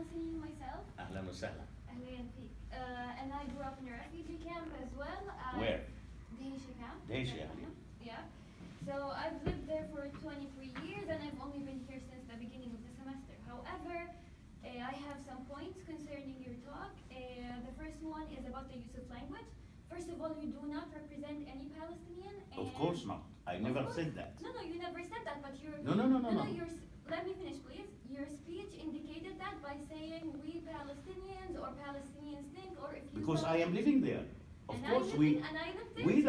Palestinian myself. أهلا وسهلا. أهلين فيك. And I grew up in a refugee camp as well. Where? Dheisheh camp. Dheisheh, أهلين. Yeah. So I've lived there for 23 years and I've only been here since the beginning of the semester. However, I have some points concerning your talk. The first one is about the use of language. First of all, you do not represent any Palestinian. Of course not. I never said that. No, you never said that, but you're... No. Let me finish, please. Your speech indicated that by saying we Palestinians or Palestinians think, or if you... Because I am living there. Of course, we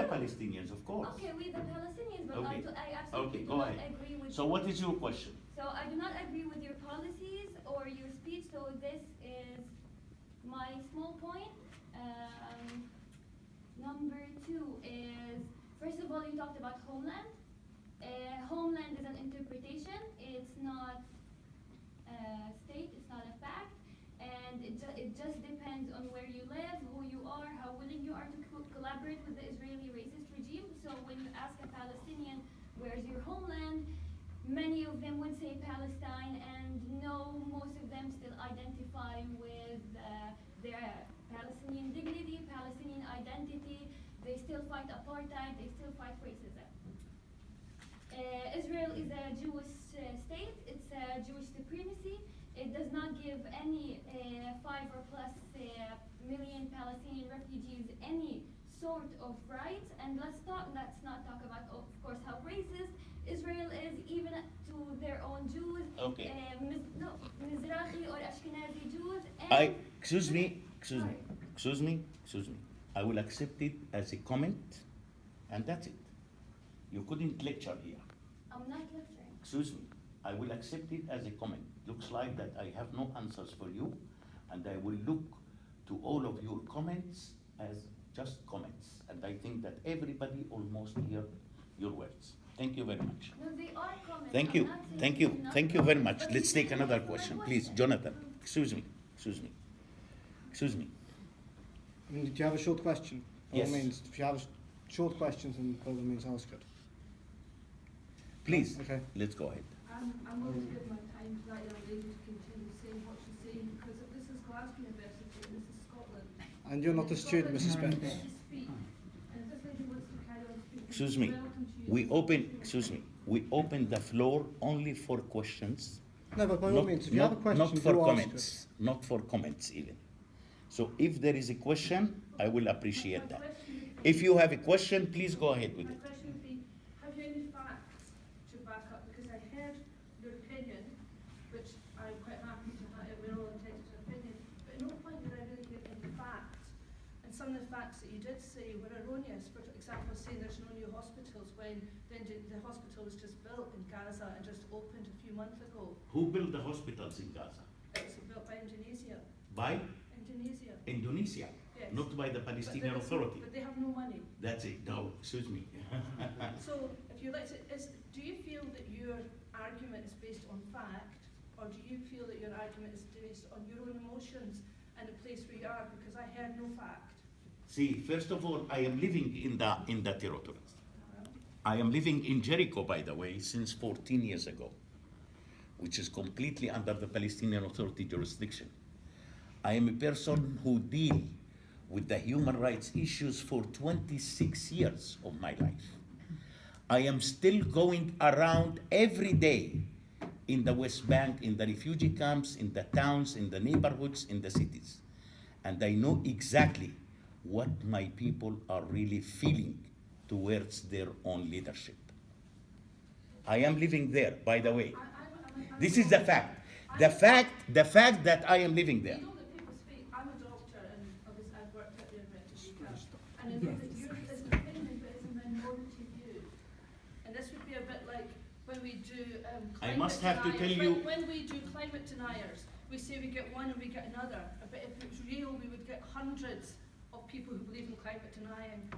the Palestinians, of course. Okay, we the Palestinians, but Okay. I absolutely do not agree with... So what is your question? So I do not agree with your policies or your speech, so this is my small point. Number two is, first of all, you talked about homeland. Homeland is an interpretation. It's not a state, it's not a fact. And it just depends on where you live, who you are, how willing you are to collaborate with the Israeli racist regime. So when you ask a Palestinian, where's your homeland? Many of them would say Palestine, and no, most of them still identify with their Palestinian dignity, Palestinian identity. They still fight apartheid, they still fight racism. Israel is a Jewish state, it's a Jewish supremacy. It does not give any 5 or plus million Palestinian refugees any sort of rights. And let's not talk about, of course, how racist Israel is, even to their own Jews. Okay. Mizrahi or Ashkenazi Jews. Excuse me. I will accept it as a comment, and that's it. You couldn't lecture here. I'm not lecturing. Excuse me. I will accept it as a comment. Looks like that I have no answers for you, and I will look to all of your comments as just comments. And I think that everybody almost hear your words. Thank you very much. No, they are comments. Thank you very much. Let's take another question, please. Jonathan, excuse me. I mean, do you have a short question? By all Yes. means, if you have short questions, then by all means ask it. Please, Okay. let's go ahead. I'm going to give my time to that young lady to continue saying what she's saying, because this is Glasgow University and this is Scotland. And you're not a student, Mrs. Spence. And if this lady wants to carry on speaking, Excuse me. We open the floor only for questions. No, but by all means, if you have a question, not for do comments. ask it. Not for comments even. So if there is a question, I will appreciate that. If you have a question, please go ahead with my it. question would be, have you any facts to back up? Because I heard your opinion, which I'm quite happy to have, we're all entitled to an opinion, but at no point did I really give any facts. And some of the facts that you did say were erroneous. For example, saying there's no new hospitals when the hospital was just built in Gaza and just opened a few months ago. Who built the hospitals in Gaza? It was built by Indonesia. By Indonesia. Indonesia, Yes. not by the Palestinian But Authority. But they have no money. That's it. No, excuse me. So, if you like to, do you feel that your argument is based on fact, or do you feel that your argument is based on your own emotions and the place where you are? Because I heard no fact. See, first of all, I am living in the territory. I am living in Jericho, by the way, since 14 years ago, which is completely under the Palestinian Authority jurisdiction. I am a person who deal with the human rights issues for 26 years of my life. I am still going around every day in the West Bank, in the refugee camps, in the towns, in the neighborhoods, in the cities. And I know exactly what my people are really feeling towards their own leadership. I am living there, by the way. This is the fact. The fact that I am living there. You know that people speak, I'm a doctor and obviously I've worked at the University Feb. And I know that yours is an opinion, but it's a minority view. And this would be a bit like when we do I climate must have to tell deniers. you- When we do climate deniers, we say we get one and we get another. But if it was real, we would get hundreds of people who believe in climate denying.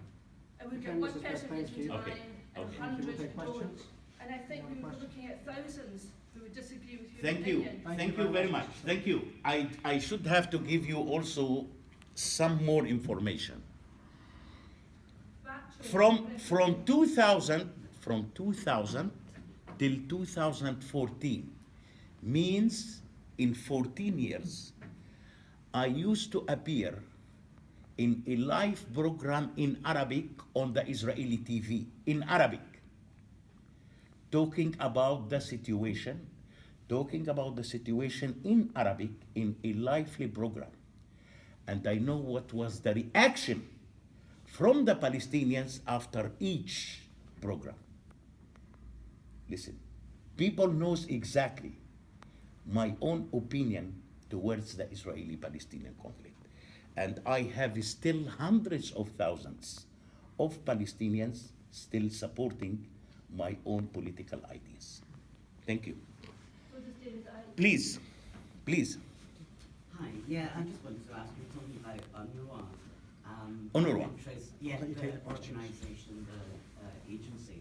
And we'd get Okay, one Mrs. person Best, who's thank you. denying Okay, and okay. hundreds Can we who take don't. questions? And I think we Any were questions? looking at thousands who would disagree with your Thank you. opinion. Thank you very much. Thank you. I should have to give you also some more information. Factually, From 2000 till 2014 means in 14 years, I used to appear in a live program in Arabic on the Israeli TV, in Arabic, talking about the situation in Arabic in a lively program. And I know what was the reaction from the Palestinians after each program. Listen, people knows exactly my own opinion towards the Israeli-Palestinian conflict. And I have still hundreds of thousands of Palestinians still supporting my own political ideas. Thank you. So just David, Please, please. Hi, yeah, I just wanted to ask you something about UNRWA. UNRWA? Yeah, Let you the take the questions. organisation, the agency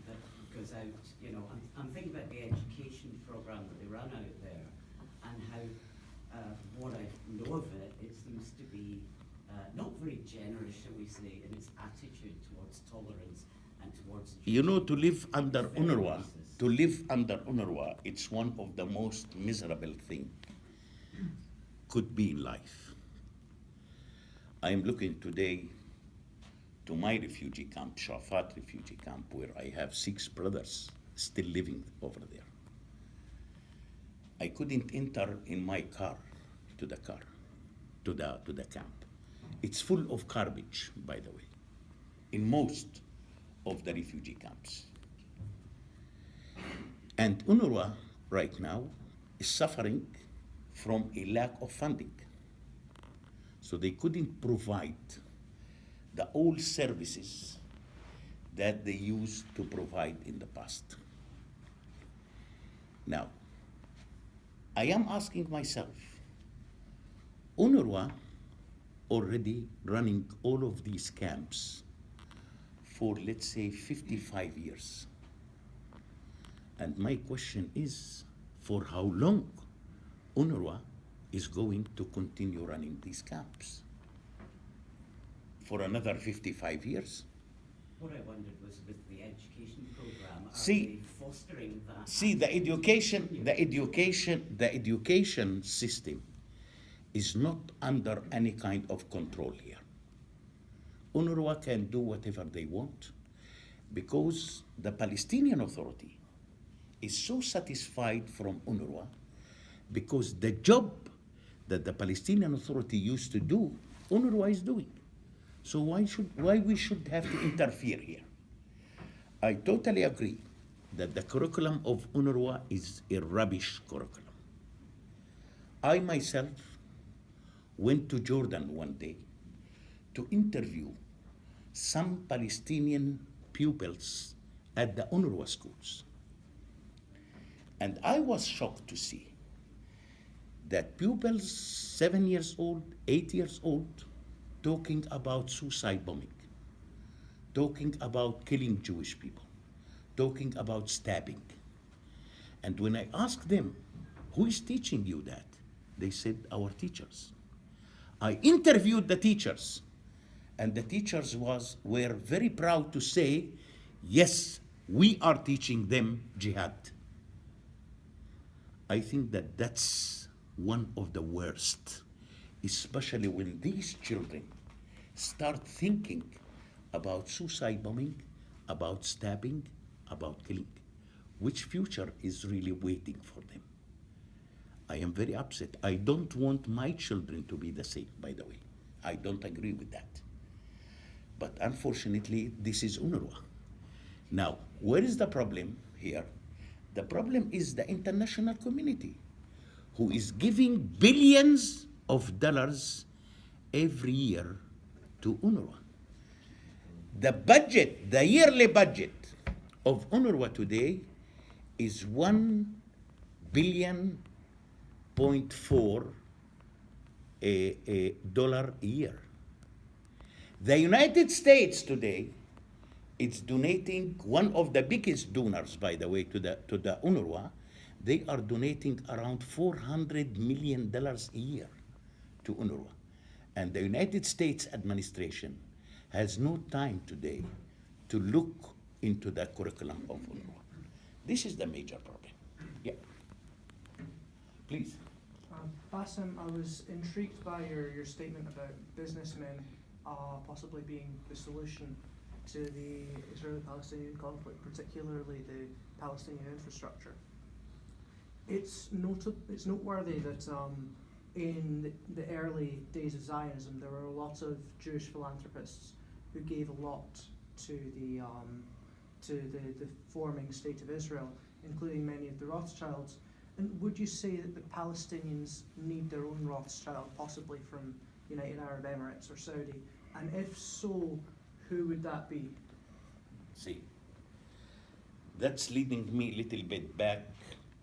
that goes out, you know, I'm thinking about the education programme that they run out there and how, what I know of it, it seems to be not very generous, shall we say, in its attitude towards tolerance and towards... You know, to live under It's very UNRWA, it's one of the most miserable things could be in life. I am looking today to my refugee camp, Shafat refugee camp, where I have 6 brothers still living over there. I couldn't enter in my car to the camp. It's full of garbage, by the way, in most of the refugee camps. And UNRWA right now is suffering from a lack of funding. So they couldn't provide the old services that they used to provide in the past. Now, I am asking myself, UNRWA already running all of these camps for, let's say, 55 years. And my question is, for how long UNRWA is going to continue running these camps? For another 55 years? What I wondered was with the education programme, are See- they fostering that? See, the education system is not under any kind of control here. UNRWA can do whatever they want because the Palestinian Authority is so satisfied from UNRWA because the job that the Palestinian Authority used to do, UNRWA is doing. So why we should have to interfere here? I totally agree that the curriculum of UNRWA is a rubbish curriculum. I myself went to Jordan one day to interview some Palestinian pupils at the UNRWA schools. And I was shocked to see that pupils 7 years old, 8 years old, talking about suicide bombing, talking about killing Jewish people, talking about stabbing. And when I asked them, who is teaching you that? They said, our teachers. I interviewed the teachers, and the teachers were very proud to say, yes, we are teaching them jihad. I think that that's one of the worst, especially when these children start thinking about suicide bombing, about stabbing, about killing. Which future is really waiting for them? I am very upset. I don't want my children to be the same, by the way. I don't agree with that. But unfortunately, this is UNRWA. Now, where is the problem here? The problem is the international community, who is giving billions of dollars every year to UNRWA. The budget, the yearly budget of UNRWA today is $1.4 billion a year. The United States today is donating, one of the biggest donors, by the way, to the UNRWA. They are donating around $400 million a year to UNRWA. And the United States administration has no time today to look into the curriculum of UNRWA. This is the major problem. Yeah. Please. Bassam, I was intrigued by your statement about businessmen possibly being the solution to the Israeli-Palestinian conflict, particularly the Palestinian infrastructure. It's noteworthy that in the early days of Zionism, there were a lot of Jewish philanthropists who gave a lot to the forming state of Israel, including many of the Rothschilds. And would you say that the Palestinians need their own Rothschild, possibly from United Arab Emirates or Saudi? And if so, who would that be? See, that's leading me a little bit back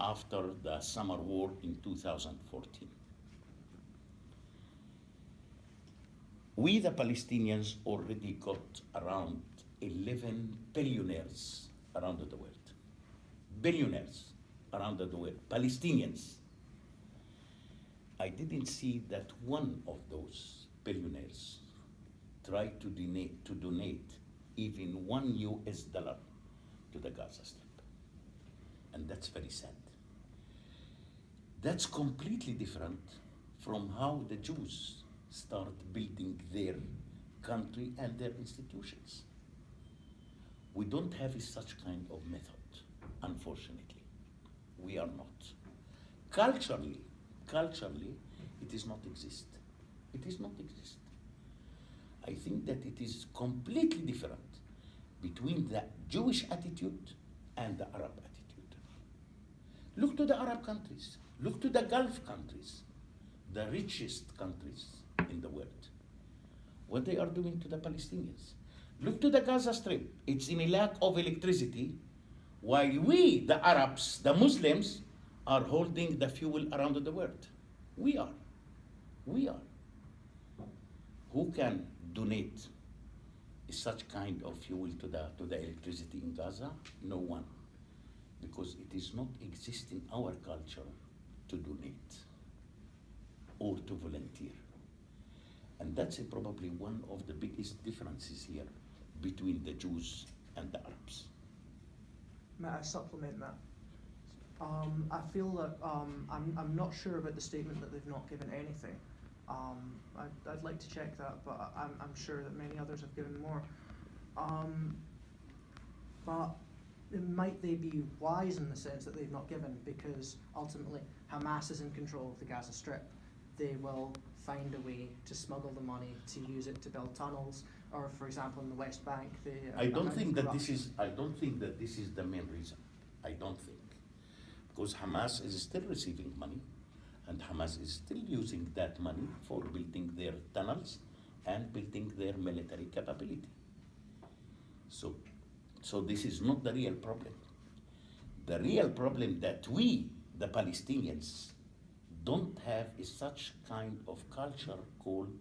after the summer war in 2014. We, the Palestinians, already got around 11 billionaires around the world. Billionaires around the world, Palestinians. I didn't see that one of those billionaires tried to donate even $1 to the Gaza Strip. And that's very sad. That's completely different from how the Jews start building their country and their institutions. We don't have such kind of method, unfortunately. We are not. Culturally, it does not exist. It does not exist. I think that it is completely different between the Jewish attitude and the Arab attitude. Look to the Arab countries. Look to the Gulf countries, the richest countries in the world. What they are doing to the Palestinians. Look to the Gaza Strip. It's in a lack of electricity, while we, the Arabs, the Muslims, are holding the fuel around the world. We are. Who can donate such kind of fuel to the electricity in Gaza? No one. Because it is not exist in our culture to donate or to volunteer. And that's probably one of the biggest differences here between the Jews and the Arabs. May I supplement that? I feel that I'm not sure about the statement that they've not given anything. I'd like to check that, but I'm sure that many others have given more. But might they be wise in the sense that they've not given, because ultimately Hamas is in control of the Gaza Strip. They will find a way to smuggle the money to use it to build tunnels, or for example in the West Bank, I don't think that this is the main reason. I don't think. Because Hamas is still receiving money, and Hamas is still using that money for building their tunnels and building their military capability. So this is not the real problem. The real problem that we, the Palestinians, don't have is such kind of culture called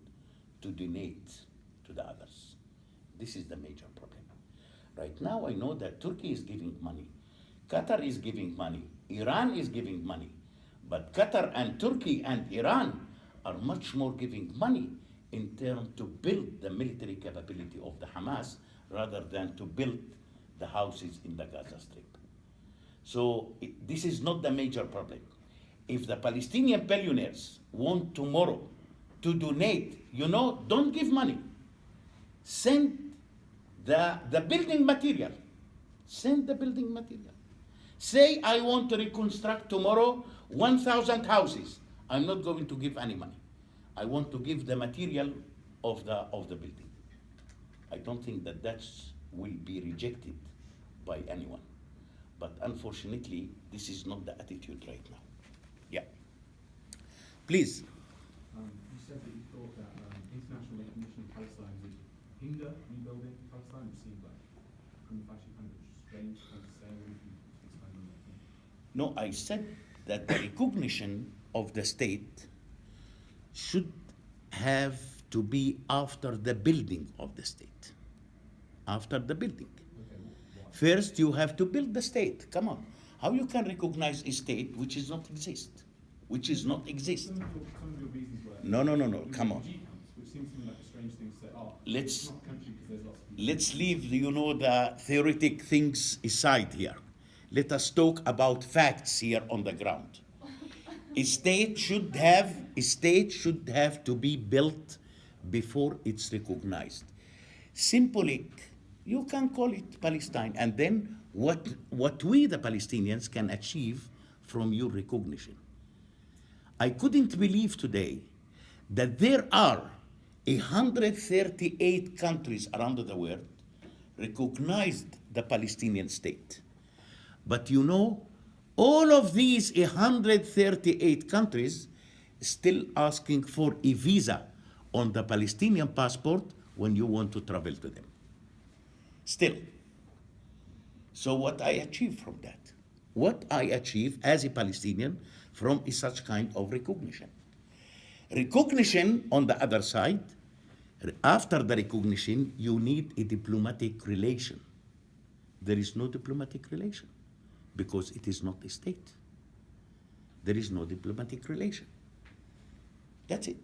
to donate to the others. This is the major problem. Right now I know that Turkey is giving money, Qatar is giving money, Iran is giving money, but Qatar and Turkey and Iran are much more giving money in terms to build the military capability of the Hamas rather than to build the houses in the Gaza Strip. So this is not the major problem. If the Palestinian billionaires want tomorrow to donate, don't give money. Send the building material. Send the building material. Say, I want to reconstruct tomorrow 1,000 houses. I'm not going to give any money. I want to give the material of the building. I don't think that will be rejected by anyone. But unfortunately, this is not the attitude right now. Yeah. Please. You said that you thought that international recognition of Palestine would hinder rebuilding Palestine. It seemed like actually kind of strange to say. What do you expand on that? No, I said that the recognition of the state should have to be after the building of the state. After the building. Okay, why? First, you have to build the state. Come on. How you can recognize a state which is not exist? Which is not exist? Some of your reasons were... No, come on. Refugee camps, which seems to me like a strange thing to say, Let's- it's not a country because there's lots of people. Let's leave, the theoretic things aside here. Let us talk about facts here on the ground. A state should have to be built before it's recognized. Simply, you can call it Palestine, and then what we the Palestinians can achieve from your recognition. I couldn't believe today that there are 138 countries around the world recognized the Palestinian state. But you know, all of these 138 countries still asking for a visa on the Palestinian passport when you want to travel to them. Still. So what I achieve from that? What I achieve as a Palestinian from such kind of recognition? Recognition on the other side, after the recognition, you need a diplomatic relation. There is no diplomatic relation because it is not a state. There is no diplomatic relation. That's it.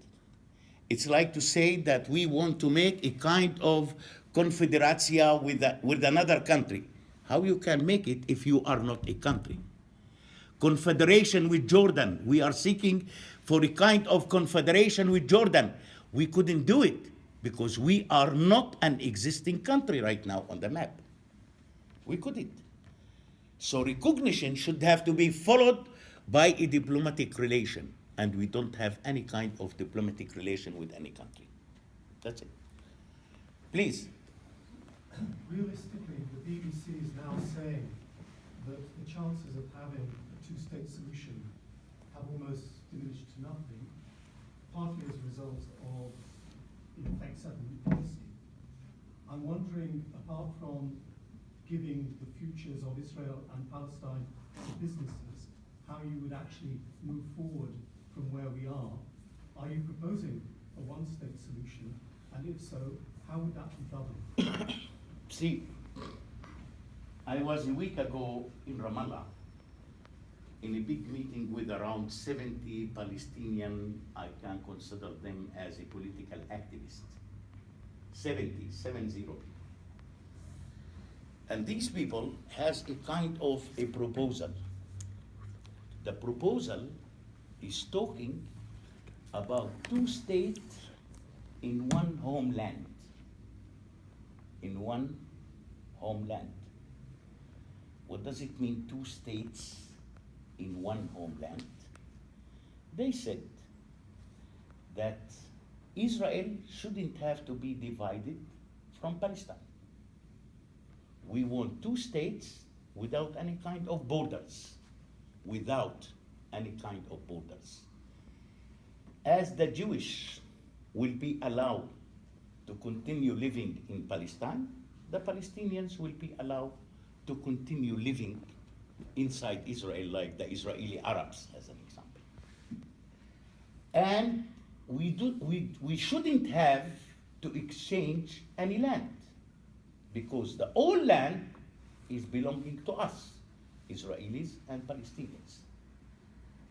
It's like to say that we want to make a kind of confederatia with another country. How you can make it if you are not a country? Confederation with Jordan. We are seeking for a kind of confederation with Jordan. We couldn't do it because we are not an existing country right now on the map. We couldn't. So recognition should have to be followed by a diplomatic relation. And we don't have any kind of diplomatic relation with any country. That's it. Please. Realistically, the BBC is now saying that the chances of having a two-state solution have almost diminished to nothing, partly as a result of, in effect, settlement policy. I'm wondering, apart from giving the futures of Israel and Palestine to businesses, how you would actually move forward from where we are you proposing a one-state solution? And if so, how would that be governed? See, I was a week ago in Ramallah in a big meeting with around 70 Palestinian, I can consider them as a political activist. 70 people. And these people has a kind of a proposal. The proposal is talking about two states in one homeland. In one homeland. What does it mean, two states in one homeland? They said that Israel shouldn't have to be divided from Palestine. We want two states without any kind of borders. Without any kind of borders. As the Jewish will be allowed to continue living in Palestine, the Palestinians will be allowed to continue living inside Israel like the Israeli Arabs, as an example. And we shouldn't have to exchange any land because the whole land is belonging to us, Israelis and Palestinians.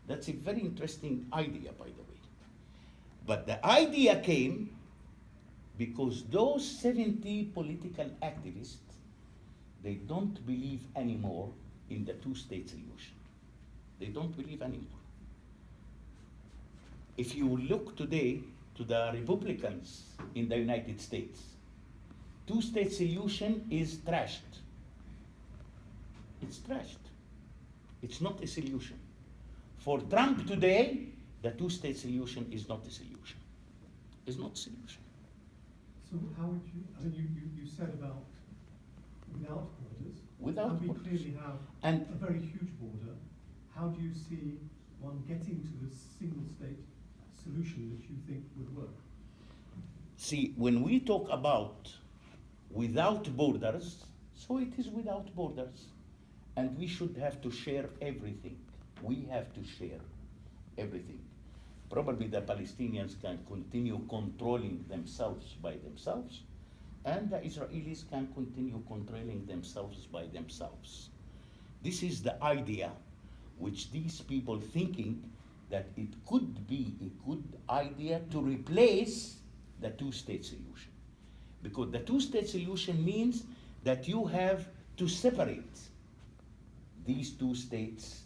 That's a very interesting idea, by the way. But the idea came because those 70 political activists, they don't believe anymore in the two-state solution. They don't believe anymore. If you look today to the Republicans in the United States, two-state solution is trashed. It's trashed. It's not a solution. For Trump today, the two-state solution is not a solution. It's not a solution. So how would you, I mean, you said about without borders. Without and we borders. clearly have And a very huge border. How do you see one getting to a single-state solution that you think would work? see, when we talk about without borders, so it is without borders. And we should have to share everything. We have to share everything. Probably the Palestinians can continue controlling themselves by themselves, and the Israelis can continue controlling themselves by themselves. This is the idea which these people thinking that it could be a good idea to replace the two-state solution. Because the two-state solution means that you have to separate these two states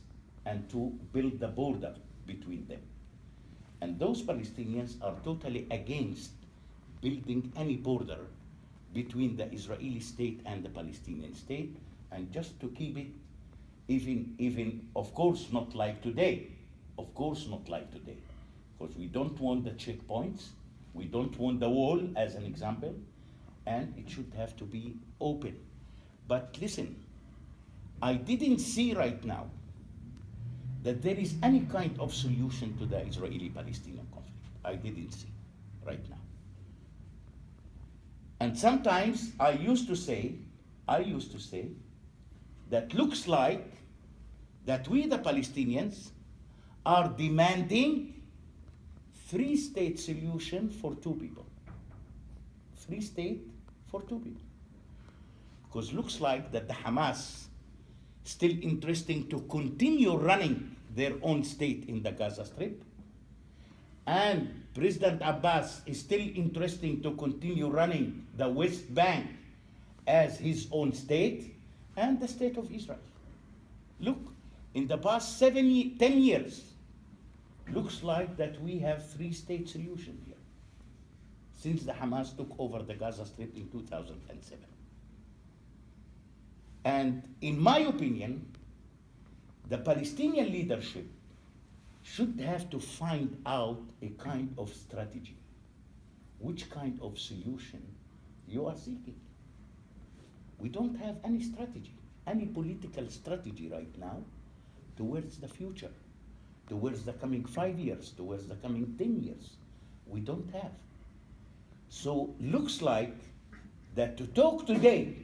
and to build the border between them. And those Palestinians are totally against building any border between the Israeli state and the Palestinian state, and just to keep it even of course not like today, because we don't want the checkpoints, we don't want the wall as an example, and it should have to be open. But listen, I didn't see right now that there is any kind of solution to the Israeli-Palestinian conflict. I didn't see right now. And sometimes I used to say that looks like that we, the Palestinians, are demanding three-state solution for two people. Three-state for two people. Because looks like that the Hamas still interesting to continue running their own state in the Gaza Strip. And President Abbas is still interesting to continue running the West Bank as his own state and the state of Israel. Look, in the past 10 years, looks like that we have three-state solution here since the Hamas took over the Gaza Strip in 2007. And in my opinion, the Palestinian leadership should have to find out a kind of strategy, which kind of solution you are seeking. We don't have any strategy, any political strategy right now towards the future, towards the coming 5 years, towards the coming 10 years. We don't have. So looks like that to talk today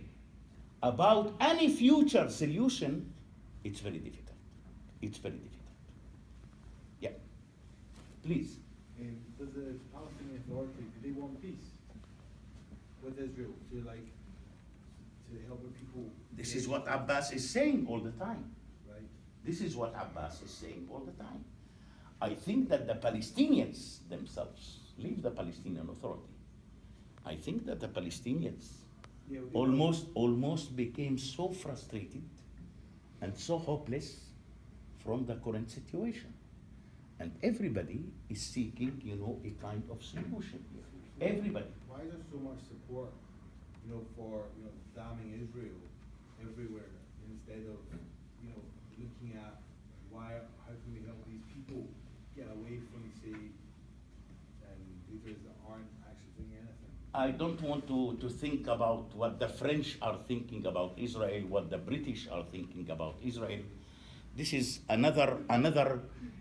about any future solution, it's very difficult. It's very difficult. Yeah. Please. Does the Palestinian Authority, do they want peace with Israel to help the people? This is what Abbas is saying all the time. Right. This is what Abbas is saying all the time. I think that the Palestinians themselves, leave the Palestinian Authority, I think that the Palestinians almost became so frustrated and so hopeless from the current situation. And everybody is seeking, a kind of solution here. Everybody. Why is there so much support, for, damning Israel everywhere instead of, looking at how can we help these people get away from, say, leaders that aren't actually doing anything? I don't want to think about what the French are thinking about Israel, what the British are thinking about Israel. This is another,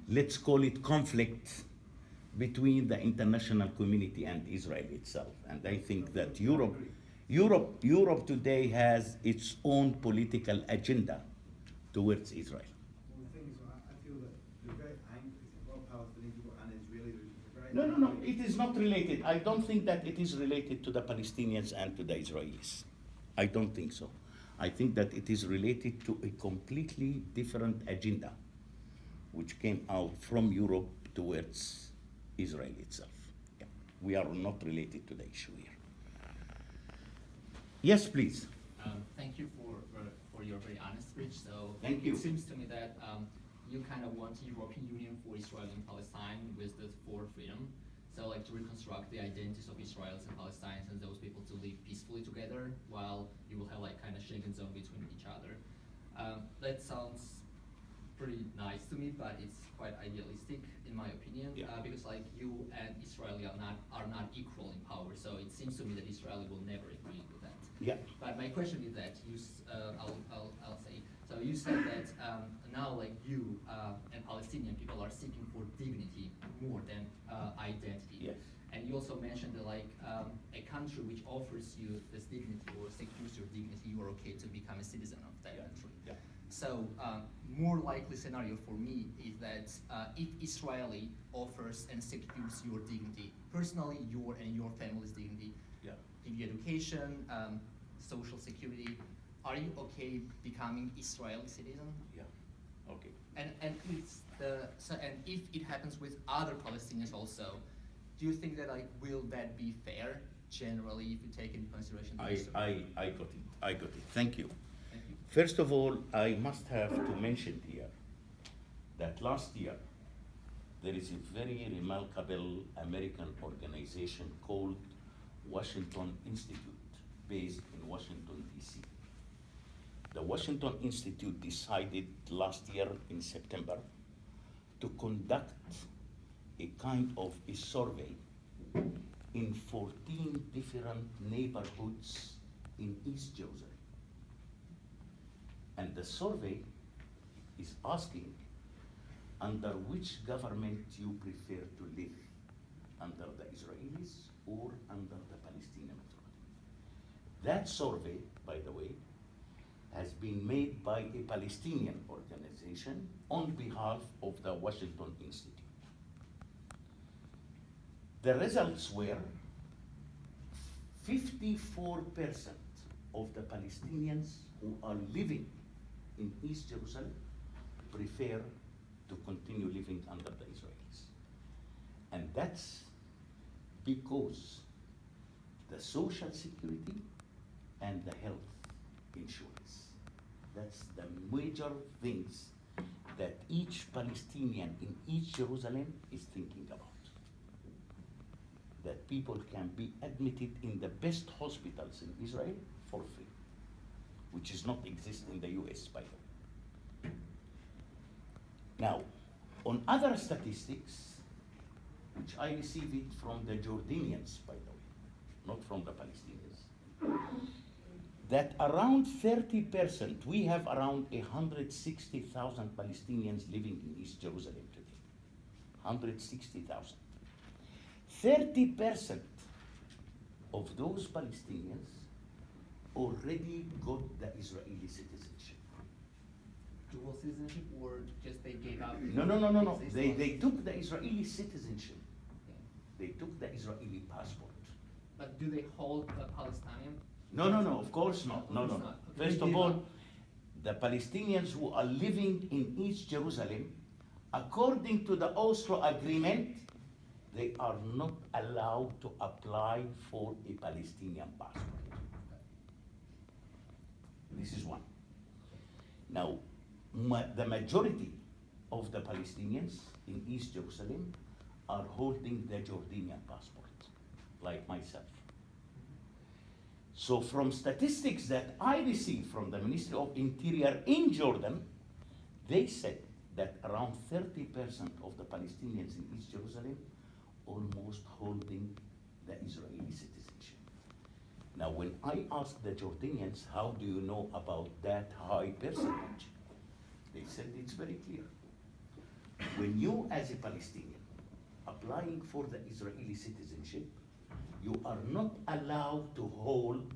let's call it conflict between the international community and Israel itself. And I think that Europe today has its own political agenda towards Israel. Well, the thing is, I feel that they're very angry. A lot of Palestinian people and Israelis are very No, angry. it is not related. I don't think that it is related to the Palestinians and to the Israelis. I don't think so. I think that it is related to a completely different agenda, which came out from Europe towards Israel itself. Yeah. We are not related to the issue here. Yes, please. Thank you for your very honest speech. So Thank you. It seems to me that you kind of want European Union for Israel and Palestine with the for freedom. So like to reconstruct the identities of Israelis and Palestinians and those people to live peacefully together while you will have like kind of Schengen zone between each other. That sounds pretty nice to me, but it's quite idealistic in my opinion, because like you and Israel are not equal in power. So it seems to me that Israel will never agree with that. Yeah. But my question is that I'll say, so you said that now like you and Palestinian people are seeking for dignity more than identity. Yes. And you also mentioned that like a country which offers you this dignity or secures your dignity, you are okay to become a citizen of that country. Yeah. So more likely scenario for me is that if Israeli offers and secures your dignity, personally your and your family's dignity, give you education, social security, are you okay becoming Israeli citizen? Yeah. Okay. And if it happens with other Palestinians also, do you think that like will that be fair generally if you take into consideration the I got it. Thank you. Thank you. First of all, I must have to mention here that last year there is a very remarkable American organization called Washington Institute, based in Washington, D.C. The Washington Institute decided last year in September to conduct a kind of a survey in 14 different neighborhoods in East Jerusalem. And the survey is asking under which government you prefer to live, under the Israelis or under the Palestinian Authority. That survey, by the way, has been made by a Palestinian organization on behalf of the Washington Institute. The results were 54% of the Palestinians who are living in East Jerusalem prefer to continue living under the Israelis. And that's because the social security and the health insurance. That's the major things that each Palestinian in East Jerusalem is thinking about. That people can be admitted in the best hospitals in Israel for free, which does not exist in the US, by the way. Now, on other statistics, which I received it from the Jordanians, by the way, not from the Palestinians, that around 30%, we have around 160,000 Palestinians living in East Jerusalem today. 160,000. 30% of those Palestinians already got the Israeli citizenship. Dual citizenship, or just they gave up? No. They took the Israeli citizenship. Okay. They took the Israeli passport. But do they hold the Palestinian? No, of course not. No. Okay. First of all, the Palestinians who are living in East Jerusalem, according to the Oslo Agreement, they are not allowed to apply for a Palestinian passport. This is one. Now, the majority of the Palestinians in East Jerusalem are holding the Jordanian passport, like myself. So from statistics that I received from the Ministry of Interior in Jordan, they said that around 30% of the Palestinians in East Jerusalem almost holding the Israeli citizenship. Now, when I asked the Jordanians, how do you know about that high percentage? They said it's very clear. When you, as a Palestinian, applying for the Israeli citizenship, you are not allowed to hold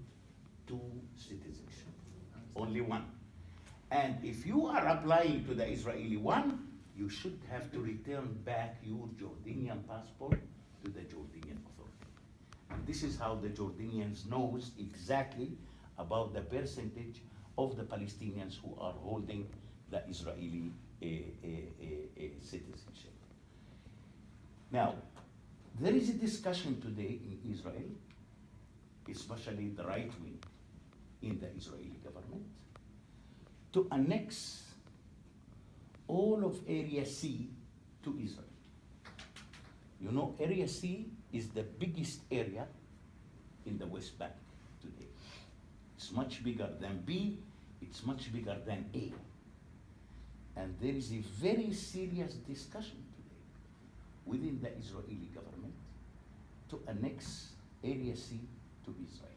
two citizenships, only one. And if you are applying to the Israeli one, you should have to return back your Jordanian passport to the Jordanian authority. And this is how the Jordanians knows exactly about the percentage of the Palestinians who are holding the Israeli citizenship. Now, there is a discussion today in Israel, especially the right wing in the Israeli government, to annex all of Area C to Israel. You know, Area C is the biggest area in the West Bank today. It's much bigger than B, it's much bigger than A. And there is a very serious discussion today within the Israeli government to annex Area C to Israel.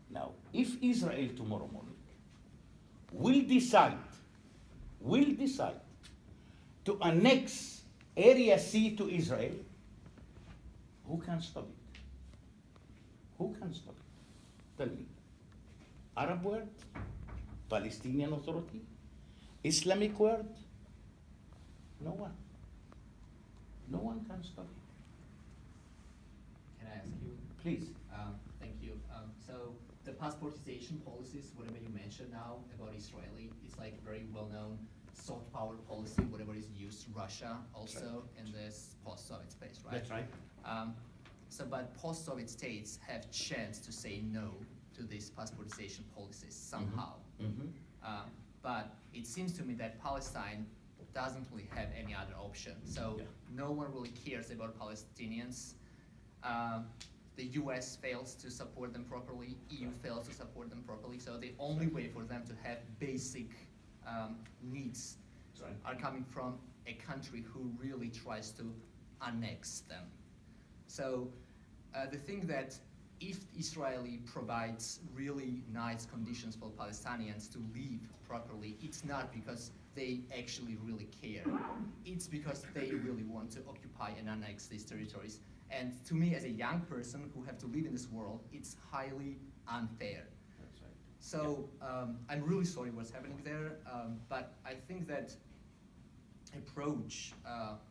Now, if Israel tomorrow morning will decide to annex Area C to Israel, who can stop it? Who can stop it? Tell me. Arab world? Palestinian Authority? Islamic world? No one. No one can stop it. Can I ask you? Please. Thank you. So the passportization policies, whatever you mentioned now about Israeli, it's like very well-known soft power policy, whatever is used, Russia also in this post-Soviet space, right? That's right. But post-Soviet states have chance to say no to these passportization policies somehow. Mm-hmm. But it seems to me that Palestine doesn't really have any other option. So Yeah. no one really cares about Palestinians. The US fails to support them properly, EU fails to support them properly, so the only way for them to have basic needs That's right. are coming from a country who really tries to annex them. So the thing that if Israeli provides really nice conditions for Palestinians to live properly, it's not because they actually really care. It's because they really want to occupy and annex these territories. And to me, as a young person who have to live in this world, it's highly unfair. That's right. So I'm really sorry what's happening there, but I think that approach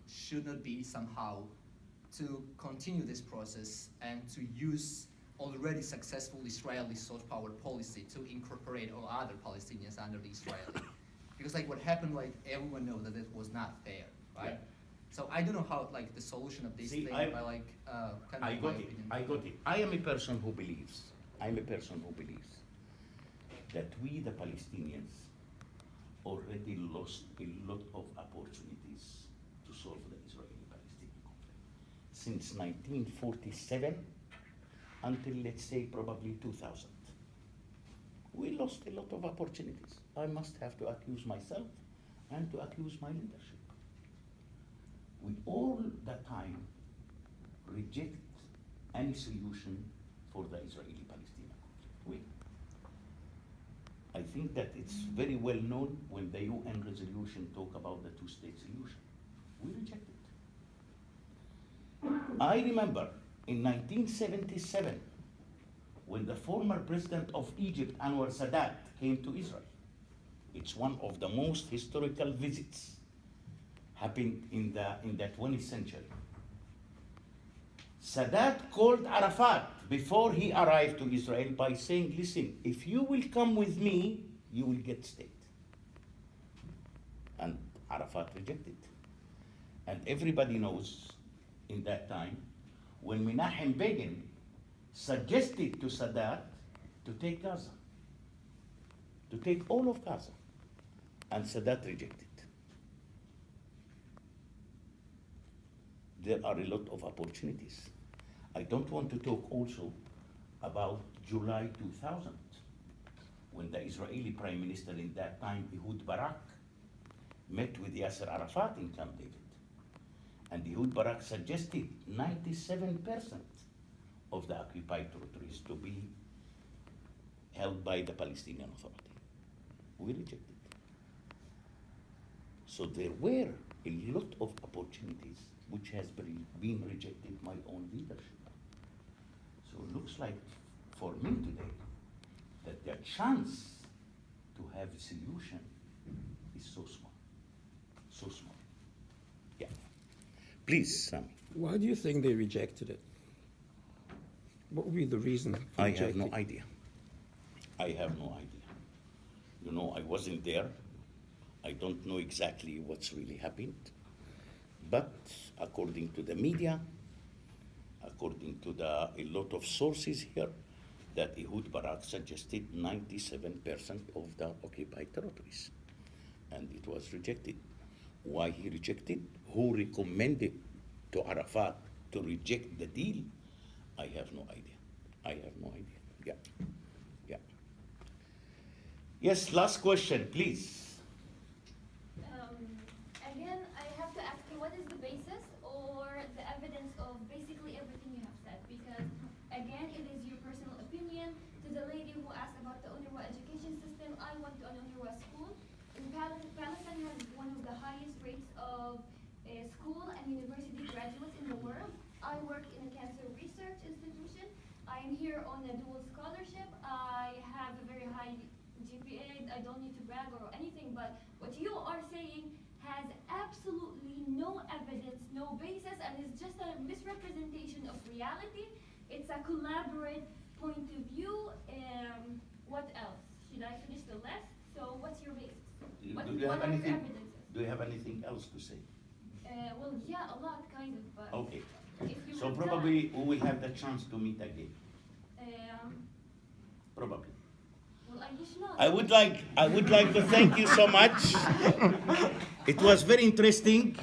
should not be somehow to continue this process and to use already successful Israeli soft power policy to incorporate all other Palestinians under the Israeli. Because like what happened, like everyone knows that it was not fair, right? Yeah. So I don't know how like the solution of this See, thing, I- by like kind of I my got it. opinion. I got it. I am a person who believes. I'm a person who believes that we, the Palestinians, already lost a lot of opportunities to solve the Israeli-Palestinian conflict since 1947 until, let's say, probably 2000. We lost a lot of opportunities. I must have to accuse myself and to accuse my leadership. We all the time reject any solution for the Israeli-Palestinian conflict. We. I think that it's very well known when the UN resolution talk about the two-state solution. We reject it. I remember in 1977, when the former president of Egypt, Anwar Sadat, came to Israel. It's one of the most historical visits happened in the 20th century. Sadat called Arafat before he arrived to Israel by saying, listen, if you will come with me, you will get state. And Arafat rejected. And everybody knows in that time, when Menachem Begin suggested to Sadat to take Gaza, to take all of Gaza, and Sadat rejected. There are a lot of opportunities. I don't want to talk also about July 2000, when the Israeli Prime Minister in that time, Ehud Barak, met with Yasser Arafat in Camp David. And Ehud Barak suggested 97% of the occupied territories to be held by the Palestinian Authority. We rejected. So there were a lot of opportunities which has been rejected by own leadership. So it looks like for me today that the chance to have a solution is so small, so small. Yeah. Please, Sam. Why do you think they rejected it? What would be the reason for I have no rejecting? idea. I have no idea. You know, I wasn't there. I don't know exactly what's really happened. But according to the media, according to a lot of sources here, that Ehud Barak suggested 97% of the occupied territories. And it was rejected. Why he rejected? Who recommended to Arafat to reject the deal? I have no idea. I have no idea. Yeah. Yeah. Yes, last question, please. Again, I have to ask you, what is the basis or the evidence of basically everything you have said? Because, again, it is your personal opinion. To the lady who asked about the UNRWA education system, I went to an UNRWA school. In Palestine has one of the highest rates of school and university graduates in the world. I work in a cancer research institution. I am here on a dual scholarship. I have a very high GPA. I don't need to brag or anything, but what you are saying has absolutely no evidence, no basis, and is just a misrepresentation of reality. It's a collaborate point of view. What else? Should I finish the list? So what's your basis? What are your evidences? Do you have anything else to say? Well, yeah, a lot, kind of, but Okay. if you So have probably we will have the chance to meet again. time, Probably. Well, I guess not. I would like to thank you so much. It was very interesting,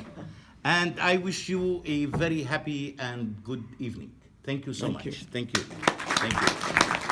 and I wish you a very happy and good evening. Thank you so Thank much. you. Thank you. Thank you.